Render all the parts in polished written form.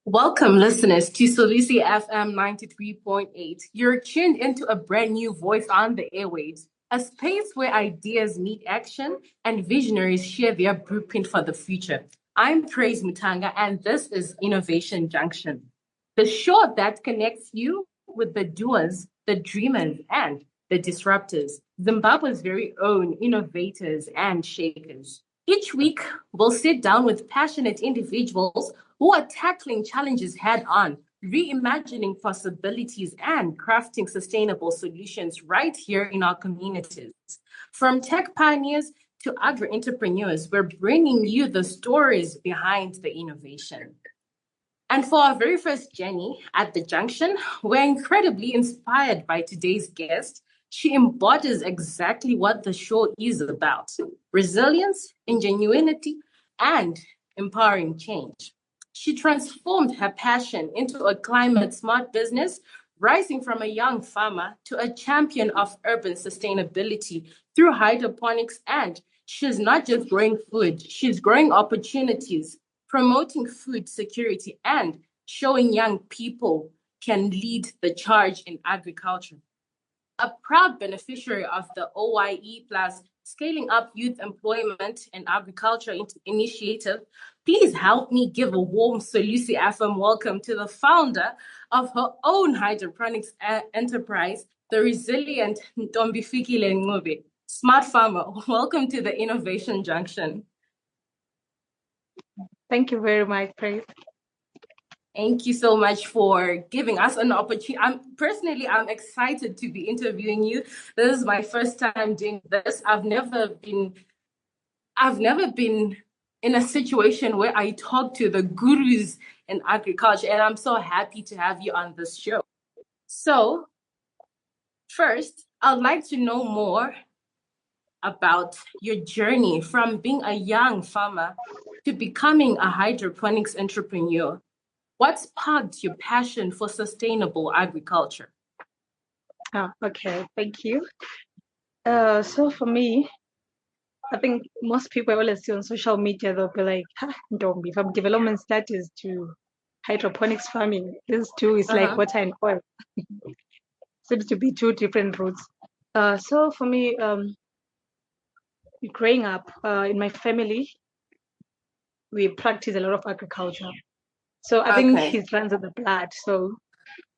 Welcome, listeners, to Solusi FM 93.8. You're tuned into a brand new voice on the airwaves, a space where ideas meet action and visionaries share their blueprint for the future. I'm Praise Mutanga, and this is Innovation Junction, the show that connects you with the doers, the dreamers, and the disruptors, Zimbabwe's very own innovators and shakers. Each week, we'll sit down with passionate individuals who are tackling challenges head on, reimagining possibilities, and crafting sustainable solutions right here in our communities. From tech pioneers to agri entrepreneurs, we're bringing you the stories behind the innovation. And for our very first journey at the junction, we're incredibly inspired by today's guest. She embodies exactly what the show is about: resilience, ingenuity, and empowering change. She transformed her passion into a climate smart business, rising from a young farmer to a champion of urban sustainability through hydroponics. And she's not just growing food, she's growing opportunities, promoting food security, and showing young people can lead the charge in agriculture. A proud beneficiary of the OYE Plus Scaling Up Youth Employment and Agriculture Initiative, please help me give a warm Solusi FM welcome to the founder of her own hydroponics enterprise, the resilient Ntombifikile Ngube. Smart Farmer, welcome to the Innovation Junction. Thank you very much, Praise. Thank you so much for giving us an opportunity. I'm excited to be interviewing you. This is my first time doing this. I've never been in a situation where I talk to the gurus in agriculture, and I'm so happy to have you on this show. So, first, I'd like to know more about your journey from being a young farmer to becoming a hydroponics entrepreneur. What sparked your passion for sustainable agriculture? Okay, thank you. So for me, I think most people I always see on social media, they'll be like, Ntombi, from development studies to hydroponics farming, these two is like water and oil. Seems to be two different routes. So for me, growing up in my family, we practice a lot of agriculture. So I think it runs in the blood. So,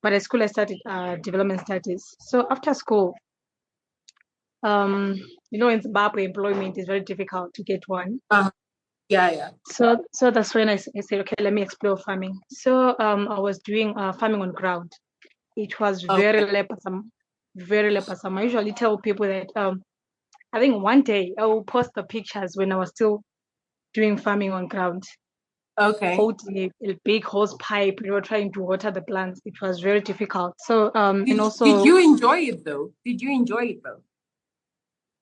but at school I studied development studies. So after school, in Zimbabwe, employment is very difficult to get one. Yeah. So that's when I said, okay, let me explore farming. So I was doing farming on ground. It was very laboursome, very laboursome. I usually tell people that I think one day I will post the pictures when I was still doing farming on ground. Holding a big hose pipe, trying to water the plants. It was very difficult. So did you enjoy it though?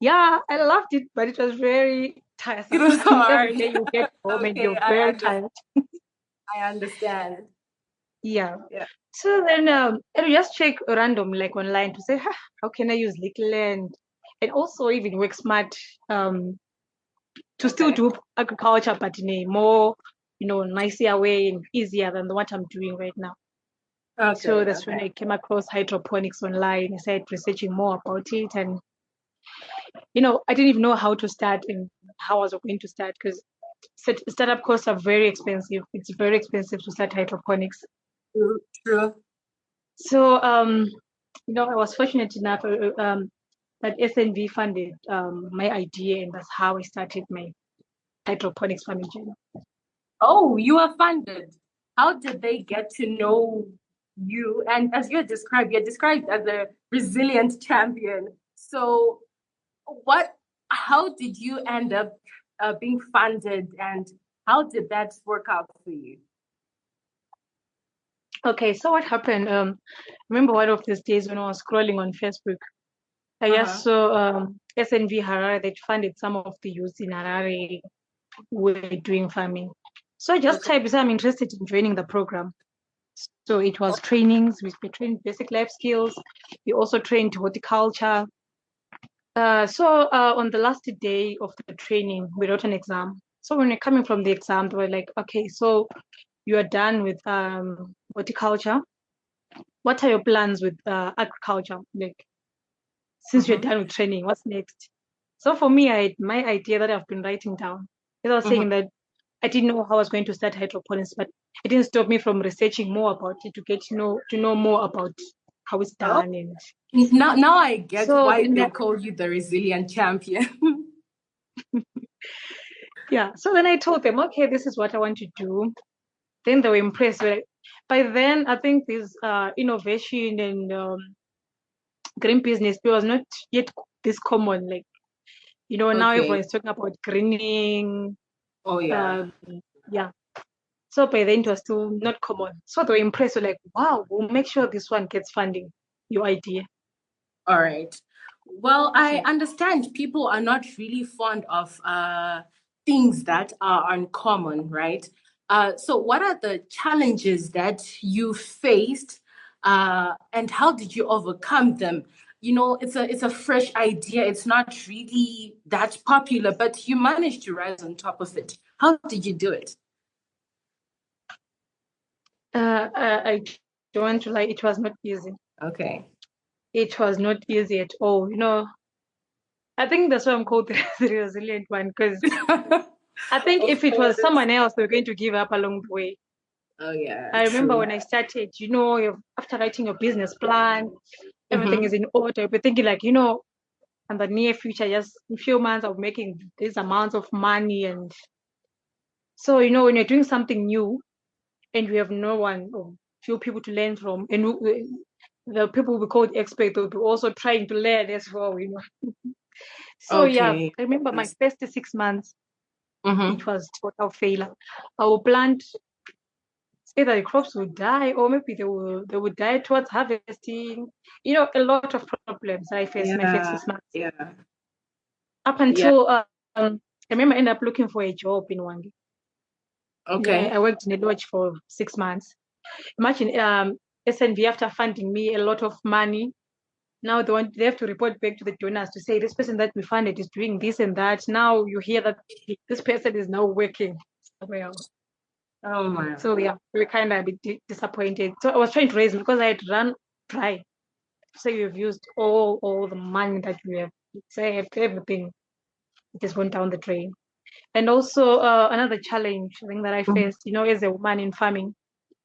Yeah, I loved it, but it was very tiresome. It was hard. Every day you get home and you're very tired. I understand. Yeah. So then you just check random like online to say, how can I use little land? And also even work smart to still do agriculture, but in a more, nicer way and easier than what I'm doing right now. So that's when I came across hydroponics online. I started researching more about it, and I didn't even know how to start and how I was going to start, because startup costs are very expensive. It's very expensive to start hydroponics. True. So, I was fortunate enough that SNV funded my idea, and that's how I started my hydroponics farming journey. Oh, you are funded. How did they get to know you? And as you're described as a resilient champion. So how did you end up being funded, and how did that work out for you? Okay, so what happened? Remember one of these days when I was scrolling on Facebook, I just saw SNV Harare that funded some of the youth in Harare who were doing farming. So I just typed, I'm interested in joining the program. So it was trainings. We trained basic life skills. We also trained horticulture. So on the last day of the training, we wrote an exam. So when you're coming from the exam, they were like, okay, so you are done with horticulture, what are your plans with agriculture? Like, since you're done with training, what's next? So for me, my idea that I've been writing down, as I was saying that I didn't know how I was going to start hydroponics, but it didn't stop me from researching more about it to get to know more about how it's Oh, done. And now I get so why they call you the resilient champion. yeah, so then I told them, okay, this is what I want to do. Then they were impressed. By then, I think this innovation and green business was not yet this common. Like, now Okay. everyone is talking about greening. Oh yeah. Yeah. So by then it was still not common. So they were impressed. Like, wow, we'll make sure this one gets funding. Your idea. All right. Well, I understand people are not really fond of things that are uncommon, right? So what are the challenges that you faced, and how did you overcome them? It's a fresh idea. It's not really that popular, but you managed to rise on top of it. How did you do it? I don't want to lie, it was not easy. Okay. It was not easy at all. I think that's why I'm called the resilient one, because I think if it was someone else, they were going to give up along the way. Oh yeah. I remember True. when I started, after writing your business plan, everything is in order. We're thinking like, in the near future, just in a few months of making these amounts of money. And so, when you're doing something new and we have no one or few people to learn from, and the people we call experts will be also trying to learn as well. So yeah, Okay. I remember my first 6 months, Mm-hmm. it was total failure. Our plant, either the crops would die or maybe they would die towards harvesting. A lot of problems I faced my first 6 months. Yeah. Up until I remember I ended up looking for a job in Wangi. Okay. I worked in a lodge for 6 months. Imagine SNV, after funding me a lot of money, now they have to report back to the donors to say this person that we funded is doing this and that. Now you hear that this person is now working somewhere else. Oh my. So yeah, we kind of a bit disappointed. So I was trying to raise because I had run dry. So we've used all the money that we have saved, everything. It just went down the drain. And also another challenge I think that I faced, as a woman in farming,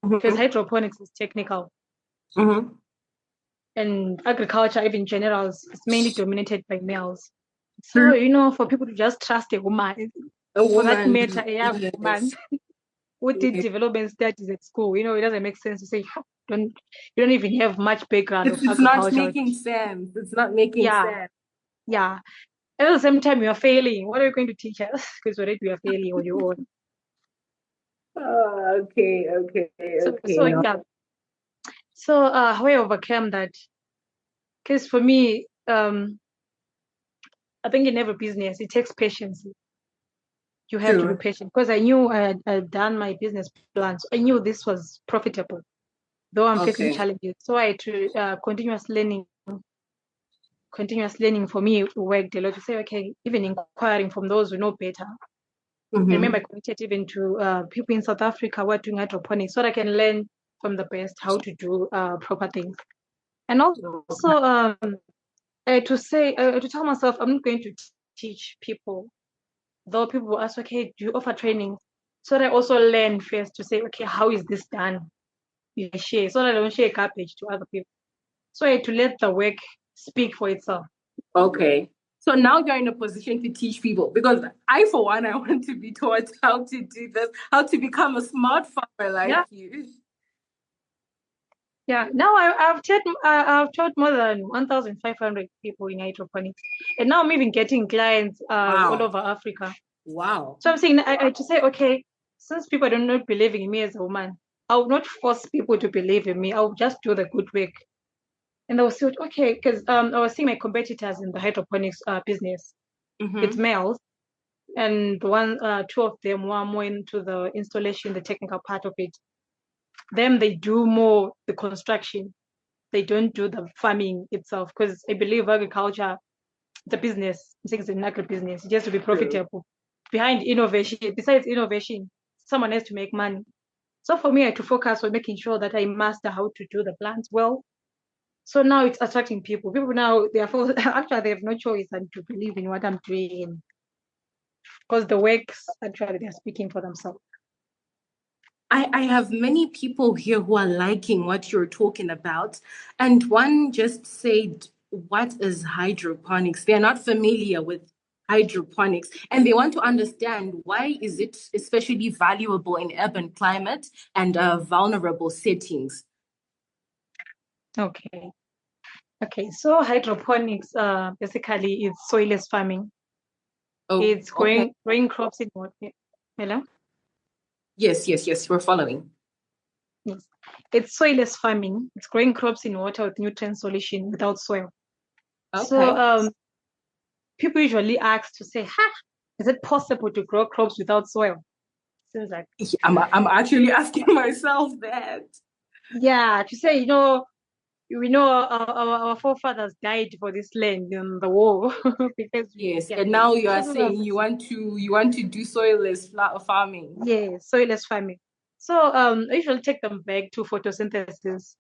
because hydroponics is technical. Mm-hmm. And agriculture, even in general, is mainly dominated by males. So, for people to just trust a woman, for that matter, a young woman who did development studies at school, it doesn't make sense to say, you don't even have much background of It's not agriculture. making sense. It's not making sense. Yeah. At the same time, you're failing. What are you going to teach us? Because already you are failing on your own. Oh, okay. So yeah. So how I overcame that? Because for me, I think in every business, it takes patience. You have to be patient. Because I knew I had done my business plans. I knew this was profitable, though I'm facing challenges. So I had to continuous learning for me worked a lot to say, okay, even inquiring from those who know better. I remember I committed even to people in South Africa who are doing hydroponics so that I can learn from the best how to do proper things. And also to tell myself I'm not going to teach people, though people will ask, okay, do you offer training? So that I also learn first to say, okay, how is this done? You share so that I don't share garbage to other people. So I had to let the work speak for itself. Okay. So now you're in a position to teach people because I, for one, I want to be taught how to do this, how to become a smart farmer like you. Yeah, now I've taught more than 1,500 people in hydroponics, and now I'm even getting clients all over Africa. Wow. So I'm saying I to say, okay, since people are not believing in me as a woman, I will not force people to believe in me. I'll just do the good work. And I was like, okay, because I was seeing my competitors in the hydroponics business. It's males, and two of them were more into the installation, the technical part of it. Them, they do more the construction. They don't do the farming itself because I believe agriculture, the business, it's an agribusiness. It has to be profitable. Behind innovation, besides innovation, someone has to make money. So for me, I had to focus on making sure that I master how to do the plants well. So now it's attracting people. People now, actually, they have no choice than to believe in what I'm doing, because the works, actually, they're speaking for themselves. I have many people here who are liking what you're talking about. And one just said, what is hydroponics? They're not familiar with hydroponics and they want to understand why is it especially valuable in urban climate and vulnerable settings. Okay. Okay, so hydroponics basically is soilless farming. Oh, It's okay. growing crops in water. Hello? Yes, yes, yes, we're following. Yes. It's soilless farming. It's growing crops in water with nutrient solution without soil. Okay. So people usually ask to say, is it possible to grow crops without soil? So it's like, I'm actually asking myself that. yeah, to say, we know our forefathers died for this land in the war because Yes, yeah. and now you So are people are saying you want to do soilless farming. yeah, soilless farming. So I usually take them back to photosynthesis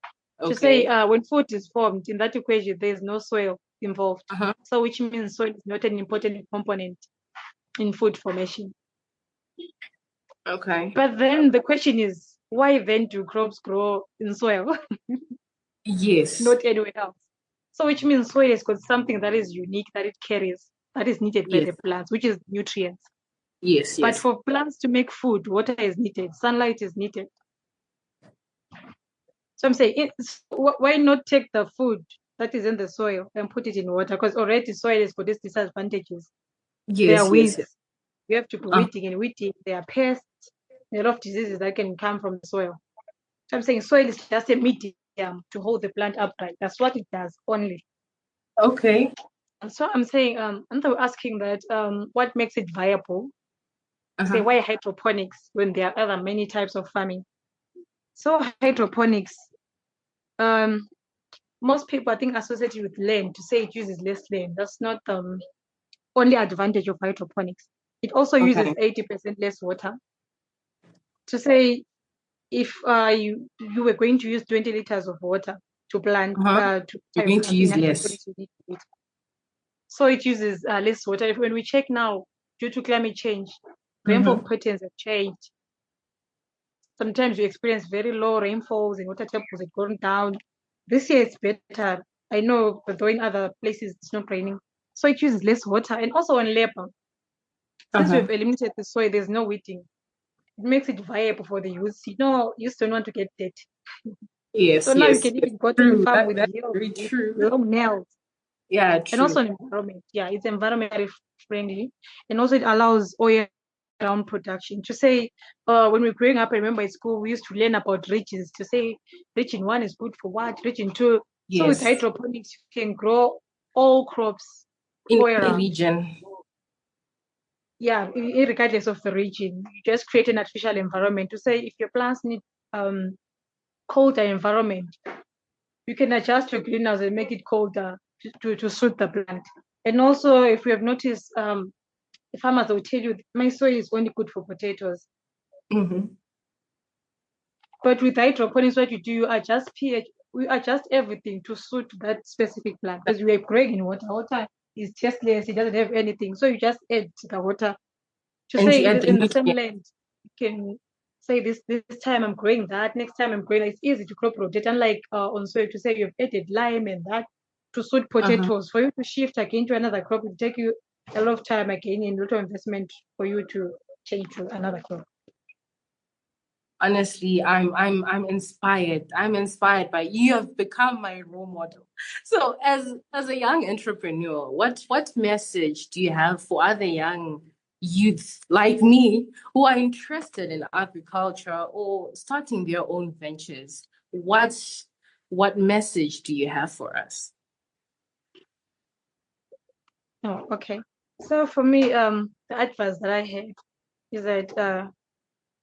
to say Okay. when food is formed in that equation, there is no soil involved. Uh-huh. So which means soil is not an important component in food formation. Okay. But then the question is, why then do crops grow in soil, Yes. not anywhere else? So which means soil has got something that is unique, that it carries, that is needed by Yes. the plants, which is nutrients. Yes. But Yes. for plants to make food, water is needed, sunlight is needed. So I'm saying, why not take the food that is in the soil and put it in water? Because already soil is for these disadvantages. There are Yes. Yes. Yes. weeds. We have to be weeding and weeding. There are pests. There are a lot of diseases that can come from the soil. So I'm saying soil is just a medium to hold the plant upright. That's what it does only. Okay. And so I'm saying, I'm asking that what makes it viable? Say Uh-huh. why hydroponics when there are other many types of farming? So hydroponics, um, most people I think associate it with land to say it uses less land. That's not the only advantage of hydroponics. It also uses Okay. 80% less water. To say if you were going to use 20 liters of water to plant Uh-huh. to You're water going you to plant in use less. hydroponics, you need to so it uses less water. When we check now, due to climate change, rainfall Mm-hmm. patterns have changed. Sometimes you experience very low rainfalls and water tables have gone down. This year it's better. I know, but though in other places it's not raining. So it uses less water and also on labor. Since Uh-huh. we've eliminated the soil, there's no weeding. It makes it viable for the youth. Youth don't want to get dirty. So Yes. now you Yes. can Yes. even go to the True. farm with That's heels, very with true. long nails. Yeah. And also True. an environment. Yeah, it's environmentally friendly. And also it allows oil around production. To say, when we were growing up, I remember in school, we used to learn about regions to say region one is good for what, region two. So with Yes. hydroponics, you can grow all crops In all any around. region. Yeah, regardless of the region, you just create an artificial environment to say if your plants need colder environment, you can adjust your greenhouse and make it colder to suit the plant. And also, if you have noticed, the farmers will tell you my soil is only good for potatoes. Mm-hmm. But with hydroponics, what you do, you adjust pH, we adjust everything to suit that specific plant because we are growing in water. Water is tasteless, it doesn't have anything. So you just add the water to And say you add the in the same nutrient. land, you can say this time I'm growing that, next time I'm growing that. It's easy to crop rotate. Unlike on soil to say you've added lime and that to suit Uh-huh. potatoes. For you to shift again to another crop, it will take you a lot of time again and a lot of investment for you to change to another crop. Honestly, I'm inspired. I'm inspired by you. Have become my role model. So as a young entrepreneur, what message do you have for other young youths like me who are interested in agriculture or starting their own ventures? What message do you have for us? Oh, okay. So for me, the advice that I have is that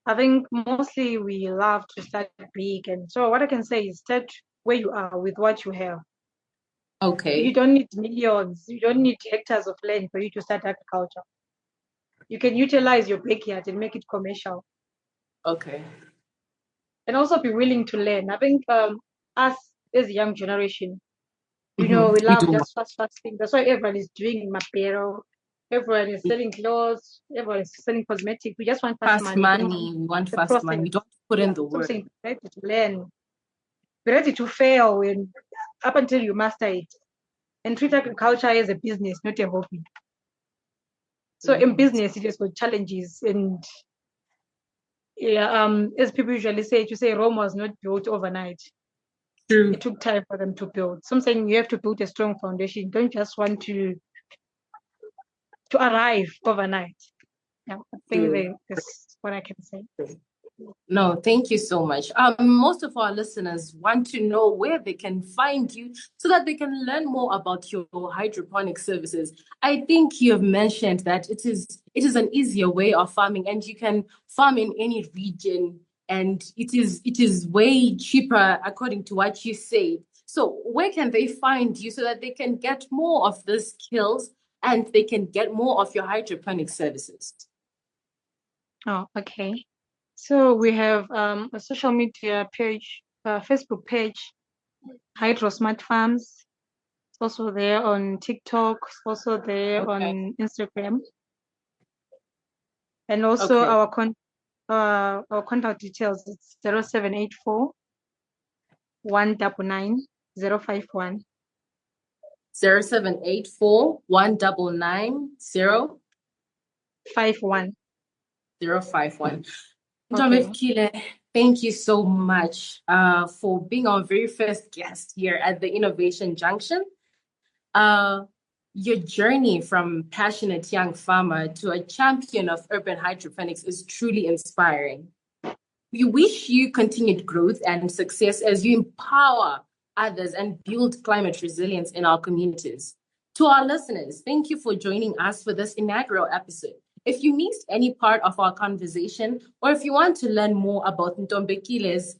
I think mostly we love to start big, and so what I can say is start where you are with what you have. You Okay. don't need millions, you don't need hectares of land for you to start agriculture. You can utilize your backyard and make it commercial. Okay. and also be willing to learn. I think us as a young generation, we love just fast things. That's why everyone is doing mapero. Everyone is selling clothes. Everyone is selling cosmetics. We just want fast money. We want fast money. We don't put in the work. Ready to learn. Be ready to fail up until you master it. And treat agriculture as a business, not a hobby. So in business, it is with challenges, and as people usually say, Rome was not built overnight. True. It took time for them to build. So I'm saying you have to build a strong foundation. You don't just want to arrive overnight. Yeah, I think that's what I can say. No, thank you so much. Most of our listeners want to know where they can find you so that they can learn more about your hydroponic services. I think you have mentioned that it is an easier way of farming, and you can farm in any region, and it is way cheaper according to what you say. So where can they find you so that they can get more of the skills and they can get more of your hydroponic services? Oh, okay. So we have a social media page, Facebook page, Hydro Smart Farms. It's also there on TikTok. It's also there on Instagram. And also our contact details, it's 0784 199 051. 0784 199 051. 051. Ntombekile, thank you so much for being our very first guest here at the Innovation Junction. Your journey from passionate young farmer to a champion of urban hydroponics is truly inspiring. We wish you continued growth and success as you empower others and build climate resilience in our communities. To our listeners, thank you for joining us for this inaugural episode. If you missed any part of our conversation, or if you want to learn more about Ntombekile's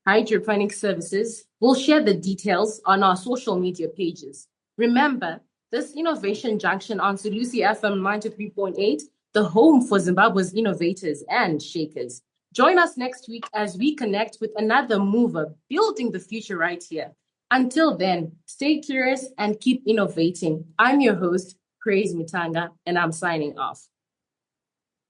hydroponic services, we'll share the details on our social media pages. Remember, this Innovation Junction on Solusi FM 93.8, the home for Zimbabwe's innovators and shakers. Join us next week as we connect with another mover building the future right here. Until then, stay curious and keep innovating. I'm your host, Praise Mitanga, and I'm signing off.